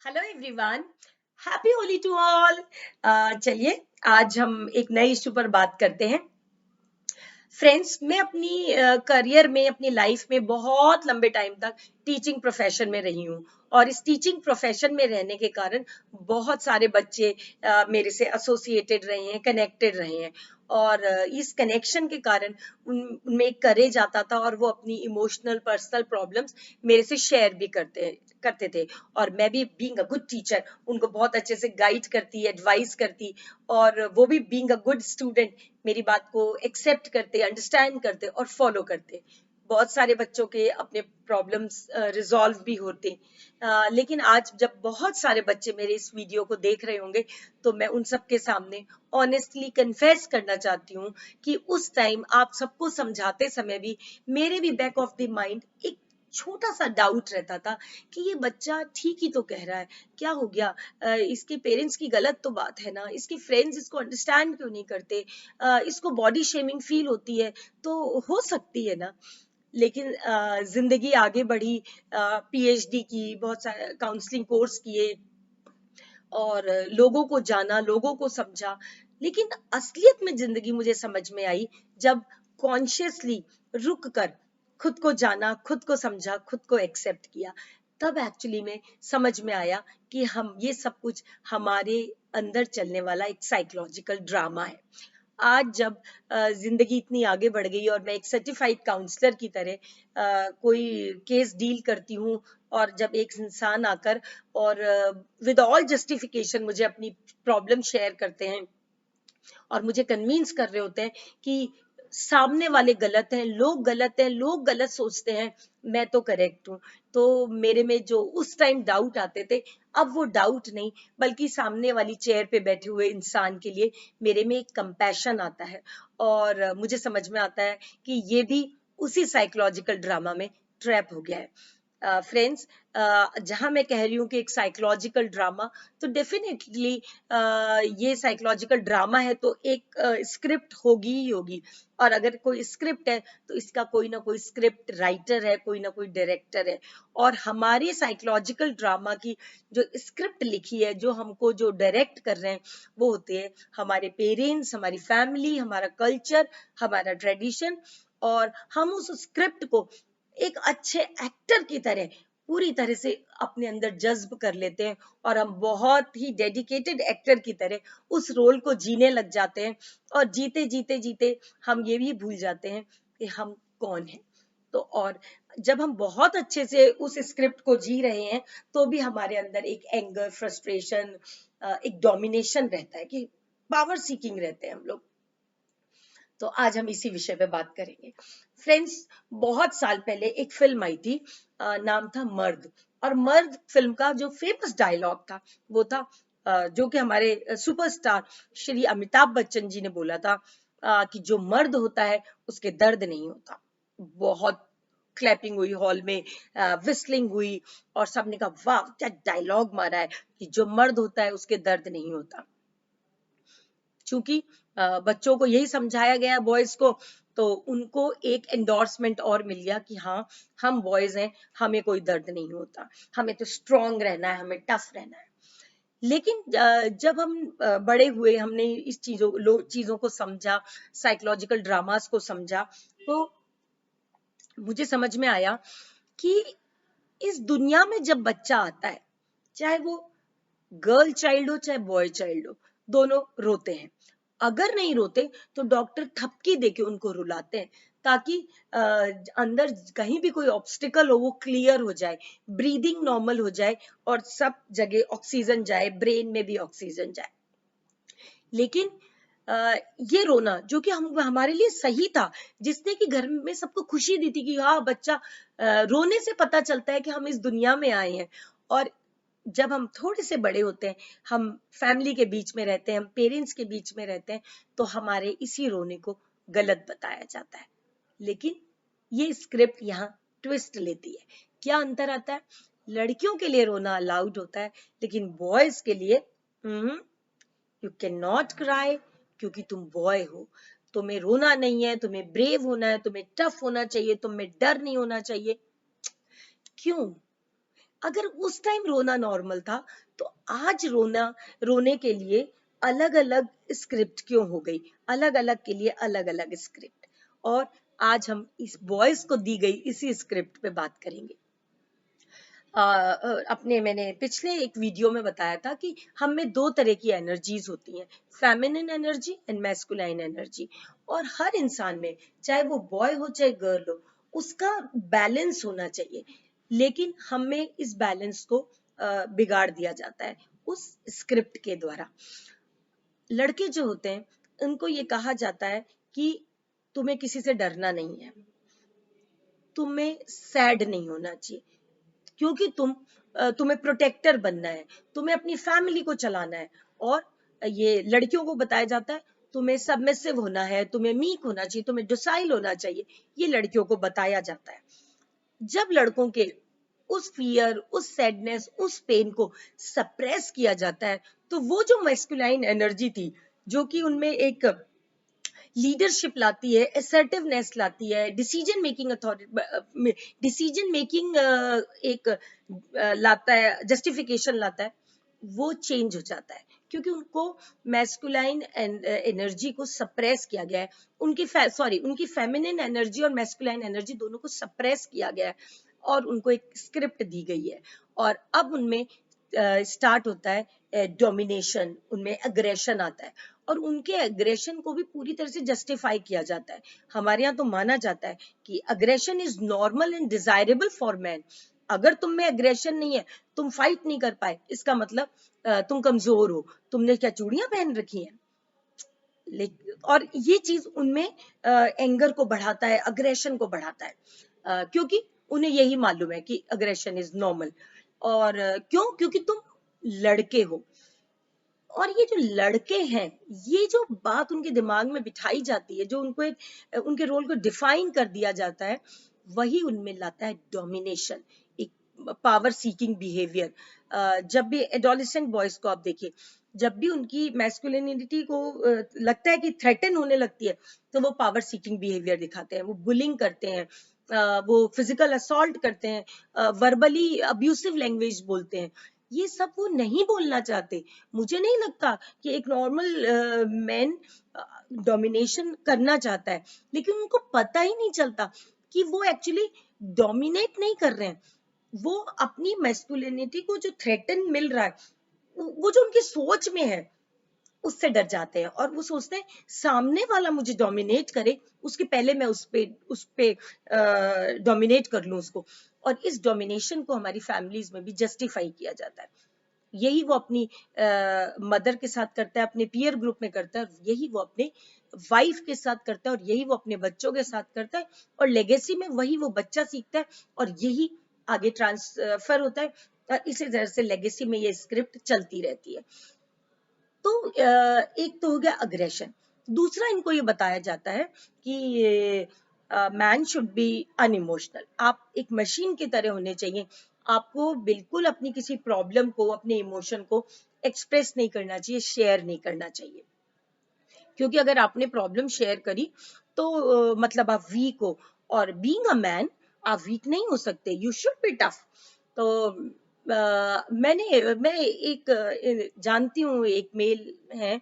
Hello everyone, happy Holi to all. चलिए आज हम एक नए इशू पर बात करते हैं। फ्रेंड्स, मैं अपनी करियर में, अपनी लाइफ में बहुत लंबे टाइम तक टीचिंग प्रोफेशन में रही हूँ। और इस टीचिंग प्रोफेशन में रहने के कारण बहुत सारे बच्चे मेरे से एसोसिएटेड रहे हैं, कनेक्टेड रहे हैं। और इस कनेक्शन के कारण उनमें एक करेज आता था और वो अपनी इमोशनल पर्सनल प्रॉब्लम्स मेरे से शेयर भी करते थे। और मैं भी बीइंग अ गुड टीचर उनको बहुत अच्छे से गाइड करती, एडवाइस करती। और वो भी बीइंग अ गुड स्टूडेंट मेरी बात को एक्सेप्ट करते, अंडरस्टैंड करते और फॉलो करते। बहुत सारे बच्चों के अपने प्रॉब्लम्स रिजॉल्व भी होते। लेकिन आज जब बहुत सारे बच्चे मेरे इस वीडियो को देख रहे होंगे तो मैं उन सबके सामने ऑनेस्टली कन्फेस करना चाहती हूँ कि उस टाइम आप सबको समझाते समय भी मेरे भी बैक ऑफ द माइंड एक छोटा सा डाउट रहता था कि ये बच्चा ठीक ही तो कह रहा है, क्या हो गया? इसके पेरेंट्स की गलत तो बात है ना, इसके फ्रेंड्स इसको अंडरस्टैंड क्यों नहीं करते? इसको बॉडी शेमिंग फील होती है तो हो सकती है ना। लेकिन जिंदगी आगे बढ़ी, पीएचडी की, बहुत सारे काउंसलिंग कोर्स किए और लोगों को जाना, लोगों को समझा। लेकिन असलियत में जिंदगी मुझे समझ में आई जब कॉन्शियसली रुक कर खुद को जाना, खुद को समझा, खुद को एक्सेप्ट किया। तब एक्चुअली में समझ में आया कि हम ये सब कुछ हमारे अंदर चलने वाला एक साइकोलॉजिकल ड्रामा है। आज जब जिंदगी इतनी आगे बढ़ गई और मैं एक सर्टिफाइड काउंसलर की तरह कोई केस डील करती हूँ, और जब एक इंसान आकर और विद ऑल जस्टिफिकेशन मुझे अपनी प्रॉब्लम शेयर करते हैं और मुझे कन्विंस कर रहे होते हैं कि सामने वाले गलत हैं, लोग गलत हैं, लोग गलत सोचते हैं, मैं तो करेक्ट हूँ, तो मेरे में जो उस टाइम डाउट आते थे, अब वो डाउट नहीं, बल्कि सामने वाली चेयर पे बैठे हुए इंसान के लिए मेरे में एक कंपैशन आता है। और मुझे समझ में आता है कि ये भी उसी साइकोलॉजिकल ड्रामा में ट्रैप हो गया है। फ्रेंड्स, जहां मैं कह रही हूँ कि एक साइकोलॉजिकल ड्रामा, तो डेफिनेटली ये साइकोलॉजिकल ड्रामा है तो एक स्क्रिप्ट होगी ही होगी। और अगर कोई स्क्रिप्ट है तो इसका कोई ना कोई स्क्रिप्ट राइटर है, कोई ना कोई डायरेक्टर है। और हमारे साइकोलॉजिकल ड्रामा की जो स्क्रिप्ट लिखी है, जो हमको जो डायरेक्ट कर रहे हैं, वो होते हैं हमारे पेरेंट्स, हमारी फैमिली, हमारा कल्चर, हमारा ट्रेडिशन। और हम उस स्क्रिप्ट को एक अच्छे एक्टर की तरह पूरी तरह से अपने अंदर जज्ब कर लेते हैं और हम बहुत ही डेडिकेटेड एक्टर की तरह उस रोल को जीने लग जाते हैं। और जीते जीते जीते हम ये भी भूल जाते हैं कि हम कौन हैं। तो और जब हम बहुत अच्छे से उस स्क्रिप्ट को जी रहे हैं तो भी हमारे अंदर एक एंगर, फ्रस्ट्रेशन, एक डोमिनेशन रहता है कि पावर सीकिंग रहते हैं हम लोग। तो आज हम इसी विषय पे बात करेंगे। फ्रेंड्स, बहुत साल पहले एक फिल्म आई थी, नाम था मर्द। और मर्द फिल्म का जो फेमस डायलॉग था वो था, जो कि हमारे सुपरस्टार श्री अमिताभ बच्चन जी ने बोला था, कि जो मर्द होता है उसके दर्द नहीं होता। बहुत क्लैपिंग हुई हॉल में, विस्लिंग हुई और सबने कहा वाह क्या डायलॉग मारा है कि जो मर्द होता है उसके दर्द नहीं होता। चूंकि बच्चों को यही समझाया गया, बॉयज को, तो उनको एक एंडोर्समेंट और मिल गया कि हाँ, हम बॉयज हैं, हमें कोई दर्द नहीं होता, हमें तो स्ट्रांग रहना है, हमें टफ रहना है। लेकिन जब हम बड़े हुए, हमने इस चीजों को समझा, साइकोलॉजिकल ड्रामास को समझा, तो मुझे समझ में आया कि इस दुनिया में जब बच्चा आता है, चाहे वो गर्ल चाइल्ड हो चाहे बॉय चाइल्ड हो, दोनों रोते हैं। अगर नहीं रोते तो डॉक्टर थपकी देके उनको रुलाते हैं, ताकि अ, अंदर कहीं भी कोई ऑब्स्टिकल हो वो क्लियर हो जाए, ब्रीदिंग नॉर्मल हो जाए और सब जगह ऑक्सीजन जाए, ब्रेन में भी ऑक्सीजन जाए। लेकिन ये रोना जो कि हम हमारे लिए सही था, जिसने कि घर में सबको खुशी दी थी कि हाँ बच्चा, रोने से पता चलता है कि हम इस दुनिया में आए हैं। और जब हम थोड़े से बड़े होते हैं, हम फैमिली के बीच में रहते हैं, हम पेरेंट्स के बीच में रहते हैं, तो हमारे इसी रोने को गलत बताया जाता है। लेकिन ये स्क्रिप्ट यहाँ ट्विस्ट लेती है। क्या अंतर आता है? लड़कियों के लिए रोना अलाउड होता है, लेकिन बॉयज के लिए यू कैन नॉट क्राई, क्योंकि तुम बॉय हो, तुम्हें रोना नहीं है, तुम्हें ब्रेव होना है, तुम्हें टफ होना चाहिए, तुम्हें डर नहीं होना चाहिए। क्यों? अगर उस टाइम रोना नॉर्मल था तो आज रोने के लिए अलग अलग स्क्रिप्ट क्यों हो गई, अलग अलग के लिए अलग अलग स्क्रिप्ट। और आज हम इस बॉयज को दी गई इसी स्क्रिप्ट पे बात करेंगे। अपने मैंने पिछले एक वीडियो में बताया था कि हम में दो तरह की एनर्जीज होती हैं, feminine energy and masculine energy. और हर इंसान में, चाहे वो बॉय हो चाहे गर्ल हो, उसका बैलेंस होना चाहिए। लेकिन हमें इस बैलेंस को बिगाड़ दिया जाता है उस स्क्रिप्ट के द्वारा। लड़के जो होते हैं उनको ये कहा जाता है कि तुम्हें किसी से डरना नहीं है, तुम्हें सैड नहीं होना चाहिए, क्योंकि तुम्हें प्रोटेक्टर बनना है, तुम्हें अपनी फैमिली को चलाना है। और ये लड़कियों को बताया जाता है तुम्हें सबमिसिव होना है, तुम्हें मीक होना चाहिए, तुम्हें डोसाइल होना चाहिए, ये लड़कियों को बताया जाता है। जब लड़कों के उस फियर, उस सैडनेस, उस पेन को सप्रेस किया जाता है, तो वो जो मैस्कुलाइन एनर्जी थी, जो कि उनमें एक लीडरशिप लाती है, असर्टिवनेस लाती है, decision making authority, decision making एक लाता है, जस्टिफिकेशन लाता है, वो चेंज हो जाता है। क्योंकि उनको मैस्कुलाइन एनर्जी को सप्रेस किया गया है, उनकी फेमिनिन एनर्जी और मैस्कुलाइन एनर्जी दोनों को सप्रेस किया गया है और उनको एक स्क्रिप्ट दी गई है। और अब उनमें स्टार्ट होता है डोमिनेशन, उनमें अग्रेशन आता है और उनके अग्रेशन को भी पूरी तरह से जस्टिफाई किया जाता है। हमारे यहाँ तो माना जाता है कि aggression is normal and desirable for man. अगर तुम में अग्रेशन नहीं है, तुम फाइट नहीं कर पाए, इसका मतलब तुम कमजोर हो, तुमने क्या चूड़ियां पहन रखी हैं। और ये चीज उनमें एंगर को बढ़ाता है, अग्रेशन को बढ़ाता है, क्योंकि उन्हें यही मालूम है कि अग्रेशन इज नॉर्मल। और क्यों? क्योंकि तुम लड़के हो। और ये जो लड़के हैं, ये जो बात उनके दिमाग में बिठाई जाती है, जो उनको एक उनके रोल को डिफाइन कर दिया जाता है, वही उनमें लाता है डोमिनेशन, एक पावर सीकिंग बिहेवियर। जब भी एडोलेसेंट बॉयज को आप देखिए, जब भी उनकी मैस्कुलिनिटी को लगता है कि थ्रेटन होने लगती है, तो वो पावर सीकिंग बिहेवियर दिखाते हैं, वो बुलिंग करते हैं, वो फिजिकल असॉल्ट करते हैं, वर्बली अब्यूसिव लैंग्वेज बोलते हैं। ये सब वो नहीं बोलना चाहते। मुझे नहीं लगता कि एक नॉर्मल मैन डोमिनेशन करना चाहता है, लेकिन उनको पता ही नहीं चलता कि वो एक्चुअली डोमिनेट नहीं कर रहे हैं। वो अपनी मैस्कुलिनिटी को जो थ्रेटन मिल रहा है, वो जो उनकी सोच में है, उससे डर जाते हैं और वो सोचते हैं सामने वाला मुझे डोमिनेट करे, उसके पहले मैं उस पे डोमिनेट कर लूं उसको। और इस डोमिनेशन को हमारी फैमिलीज में भी जस्टिफाई किया जाता है। यही वो अपनी मदर के साथ करता है, अपने पीयर ग्रुप में करता है, यही वो अपने वाइफ के साथ करता है, और यही वो अपने बच्चों के साथ करता है। और लेगेसी में वही वो बच्चा सीखता है और यही आगे ट्रांसफर होता है। और इसी तरह से लेगेसी में ये स्क्रिप्ट चलती रहती है। तो एक तो हो गया अग्रेशन। दूसरा इनको ये बताया जाता है कि मैन शुड बी अनइमोशनल, आप एक मशीन की तरह होने चाहिए। आपको बिल्कुल अपनी किसी प्रॉब्लम को, अपने इमोशन को एक्सप्रेस नहीं करना चाहिए, शेयर नहीं करना चाहिए। क्योंकि अगर आपने प्रॉब्लम शेयर करी तो मतलब आप वीक हो, और बीइंग अ मैन आप वीक नहीं हो सकते, यू शुड बी टफ। तो मैं एक जानती हूँ, एक मेल है,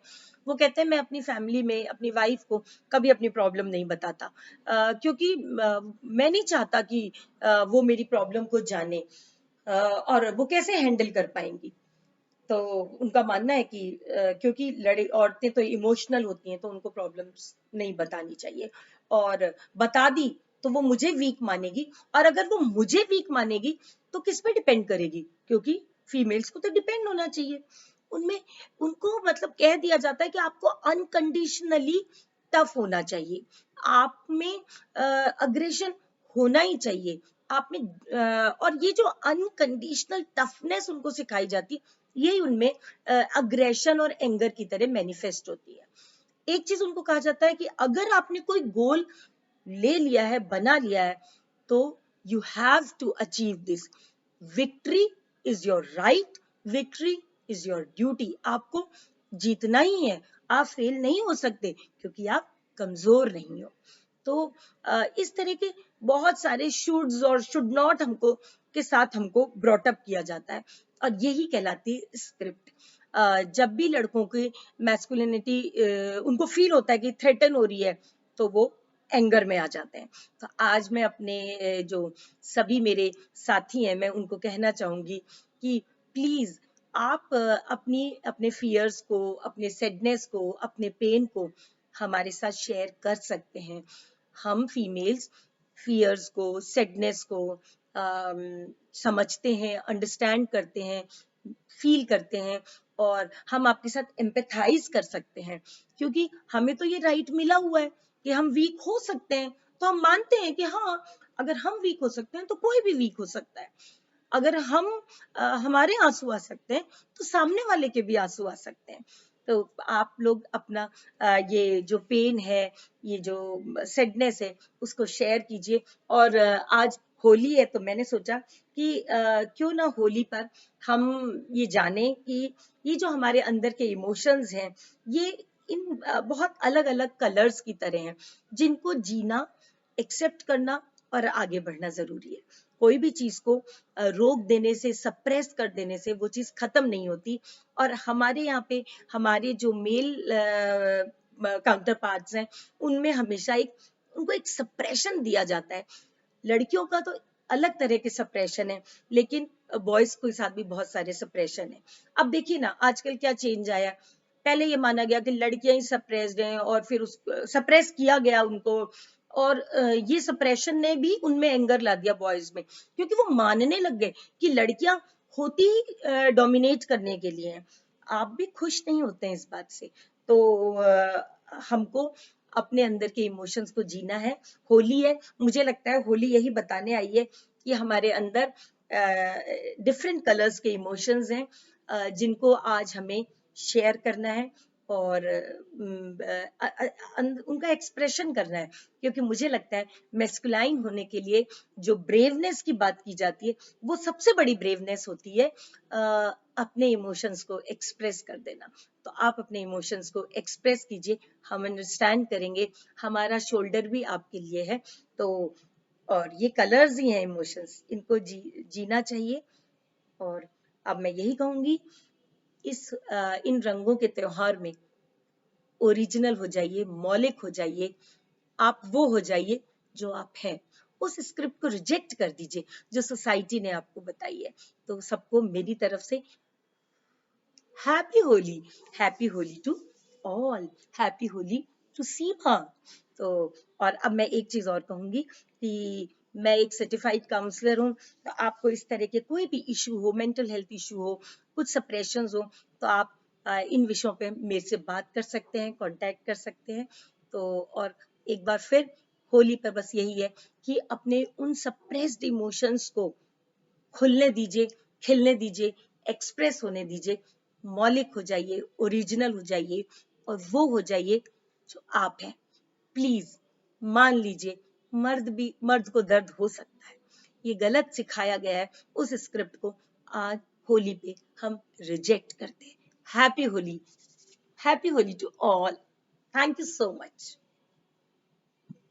वो कहते हैं मैं अपनी फैमिली में अपनी वाइफ को कभी अपनी प्रॉब्लम नहीं बताता, क्योंकि मैं नहीं चाहता कि वो मेरी प्रॉब्लम को जाने, और वो कैसे हैंडल कर पाएंगी। तो उनका मानना है कि क्योंकि लड़े औरतें तो इमोशनल होती हैं, तो उनको प्रॉब्लम्स नहीं बतानी चाहिए, और बता दी तो वो मुझे वीक मानेगी, और अगर वो मुझे वीक मानेगी तो किस पे डिपेंड करेगी, क्योंकि फीमेल्स को तो डिपेंड होना चाहिए। उनमें उनको मतलब कह दिया जाता है कि आपको अनकंडीशनली टफ होना चाहिए, आप में अग्रेशन होना ही चाहिए, आप में और ये जो अनकंडीशनल टफनेस उनको सिखाई जाती है, यही उनमें अग्रेशन और एंगर की तरह मैनिफेस्ट होती है। एक चीज उनको कहा जाता है कि अगर आपने कोई गोल ले लिया है, बना लिया है, तो you have to achieve this. Victory is your right, victory is your duty. आपको जीतना ही है, आप फेल नहीं हो सकते, क्योंकि आप कमजोर नहीं हो। तो इस तरह के बहुत सारे शुड्स और शुड नॉट हमको के साथ हमको ब्रॉटअप किया जाता है, और यही कहलाती है स्क्रिप्ट। जब भी लड़कों की मैस्कुलिनिटी उनको फील होता है कि थ्रेटन हो रही है, तो वो एंगर में आ जाते हैं। तो आज मैं अपने जो सभी मेरे साथी हैं, मैं उनको कहना चाहूंगी कि प्लीज आप अपने फियर्स को, अपने सैडनेस को, अपने पेन को हमारे साथ शेयर कर सकते हैं। हम फीमेल्स फियर्स को, सैडनेस को समझते हैं, अंडरस्टैंड करते हैं, फील करते हैं, और हम आपके साथ एम्पैथाइज कर सकते हैं, क्योंकि हमें तो ये राइट मिला हुआ है कि हम वीक हो सकते हैं। तो हम मानते हैं कि हाँ, अगर हम वीक हो सकते हैं तो कोई भी वीक हो सकता है। अगर हमारे आंसू आ सकते हैं तो सामने वाले के भी आंसू आ सकते हैं। तो आप लोग अपना ये जो पेन है, ये जो सैडनेस है, उसको शेयर कीजिए। और आज होली है, तो मैंने सोचा कि क्यों ना होली पर हम ये जाने कि ये जो हमारे अंदर के इमोशंस हैं, ये इन बहुत अलग अलग कलर्स की तरह हैं, जिनको जीना, एक्सेप्ट करना और आगे बढ़ना जरूरी है। कोई भी चीज को रोक देने से, सप्रेस कर देने से वो चीज खत्म नहीं होती। और हमारे यहाँ पे हमारे जो मेल काउंटर पार्ट्स हैं, उनमें हमेशा उनको एक सप्रेशन दिया जाता है। लड़कियों का तो अलग तरह के सप्रेशन है, लेकिन बॉयज के साथ भी बहुत सारे सप्रेशन है। अब देखिए ना, आजकल क्या चेंज आया। पहले ये माना गया कि लड़कियां ही सप्रेस्ड हैं, और फिर उस सप्रेस किया गया उनको, और ये सप्रेशन ने भी उनमें एंगर ला दिया बॉयज में, क्योंकि वो मानने लग गए कि लड़कियां होती ही डोमिनेट करने के लिए हैं। आप भी खुश नहीं होते हैं इस बात से। तो हमको अपने अंदर के इमोशंस को जीना है। होली है, मुझे लगता है होली यही बताने आई है कि हमारे अंदर डिफरेंट कलर्स के इमोशंस हैं, जिनको आज हमें शेयर करना है, और उनका एक्सप्रेशन करना है। क्योंकि मुझे लगता है मेस्कुलाइन होने के लिए जो ब्रेवनेस की बात की जाती है, वो सबसे बड़ी ब्रेवनेस होती है अपने इमोशंस को एक्सप्रेस कर देना। तो आप अपने इमोशंस को एक्सप्रेस कीजिए, हम अंडरस्टैंड करेंगे। हमारा शोल्डर भी आपके लिए है। तो और ये कलर्स ही हैं इमोशंस, इनको जीना चाहिए। और अब मैं यही कहूंगी, इन रंगों के त्योहार में ओरिजिनल हो जाइए, मौलिक हो जाइए, आप वो हो जाइए जो आप हैं। उस स्क्रिप्ट को रिजेक्ट कर दीजिए जो सोसाइटी ने आपको बताई है। तो सबको मेरी तरफ से happy Holi, happy Holi to all, happy Holi to Seema. तो और अब मैं एक चीज और कहूंगी कि मैं एक सर्टिफाइड काउंसलर हूँ। तो आपको इस तरह के कोई भी इशू हो, मेंटल हेल्थ इशू हो, कुछ सप्रेशंस हो, तो आप इन विषयों पे मेरे से बात कर सकते हैं, कांटेक्ट कर सकते हैं। तो और एक बार फिर होली पर बस यही है कि अपने उन सप्रेस्ड इमोशंस को खुलने दीजिए, खिलने दीजिए, एक्सप्रेस होने दीजिए, मौलिक हो जाइए, ओरिजिनल हो जाइए, और वो हो जाइए जो आप हैं। प्लीज मान लीजिए, मर्द को दर्द हो सकता है, ये गलत सिखाया गया है। उस स्क्रिप्ट को आज होली पे हम रिजेक्ट करते हैं। Happy Holi, happy Holi to all. Thank you so much.